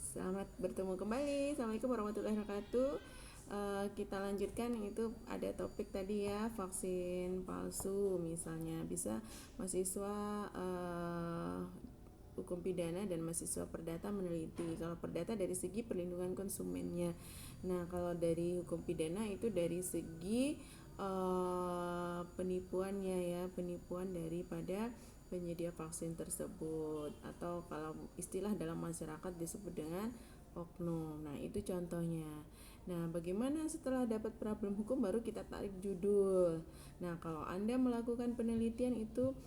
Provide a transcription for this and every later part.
Selamat bertemu kembali. Assalamualaikum warahmatullahi wabarakatuh. Kita lanjutkan, yang itu ada topik tadi ya, vaksin palsu misalnya. Bisa mahasiswa hukum pidana dan mahasiswa perdata meneliti. Kalau perdata dari segi perlindungan konsumennya. Nah, kalau dari hukum pidana itu dari segi penipuannya ya, penipuan daripada penyedia vaksin tersebut, atau kalau istilah dalam masyarakat disebut dengan oknum. Nah, itu contohnya. Nah, bagaimana setelah dapat problem hukum baru kita tarik judul. Nah, kalau Anda melakukan penelitian itu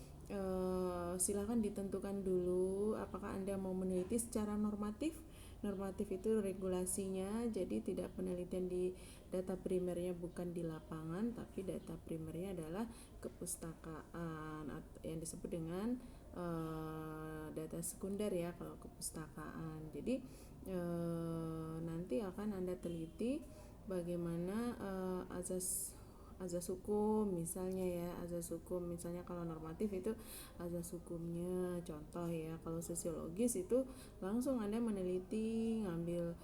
silakan ditentukan dulu apakah Anda mau meneliti secara normatif. Normatif itu regulasinya, jadi tidak penelitian di data primernya bukan di lapangan, tapi data primernya adalah kepustakaan yang disebut dengan data sekunder ya kalau kepustakaan. Jadi nanti akan Anda teliti bagaimana azas hukum misalnya ya, azas hukum misalnya. Kalau normatif itu azas hukumnya, contoh ya. Kalau sosiologis itu langsung Anda meneliti, ngambil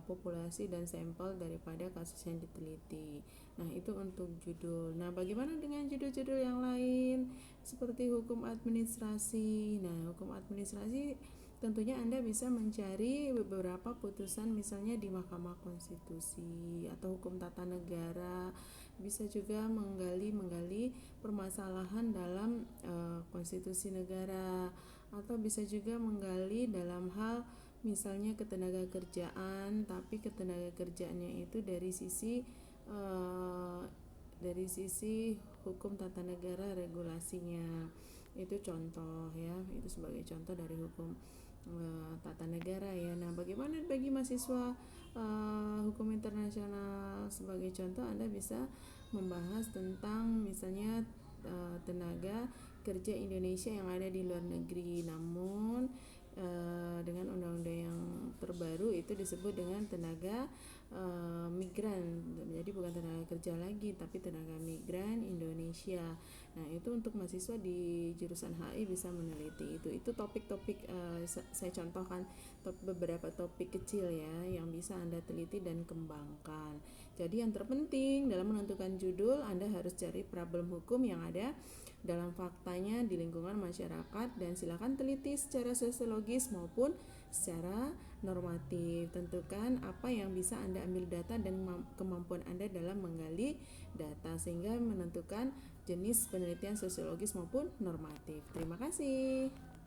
populasi dan sampel daripada kasus yang diteliti. Nah, itu untuk judul. Nah, bagaimana dengan judul-judul yang lain seperti hukum administrasi? Nah, hukum administrasi tentunya Anda bisa mencari beberapa putusan misalnya di Mahkamah Konstitusi atau hukum tata negara. Bisa juga menggali permasalahan dalam konstitusi negara, atau bisa juga menggali dalam hal misalnya ketenaga kerjaan, tapi ketenaga kerjaannya itu dari sisi hukum tata negara regulasinya. Itu contoh ya, itu sebagai contoh dari hukum tata negara ya. Nah, bagaimana bagi mahasiswa hukum internasional? Sebagai contoh, Anda bisa membahas tentang misalnya tenaga kerja Indonesia yang ada di luar negeri, namun dengan undang-undang yang terbaru itu disebut dengan tenaga migran. Jadi bukan tenaga kerja lagi, tapi tenaga migran Indonesia. Nah, itu untuk mahasiswa di jurusan HI bisa meneliti itu. Itu topik-topik saya contohkan beberapa topik kecil ya yang bisa Anda teliti dan kembangkan. Jadi yang terpenting dalam menentukan judul, Anda harus cari problem hukum yang ada dalam faktanya di lingkungan masyarakat, dan silakan teliti secara sosiologis maupun secara normatif. Tentukan apa yang bisa Anda ambil data dan kemampuan Anda dalam menggali data sehingga menentukan jenis penelitian sosiologis maupun normatif. Terima kasih.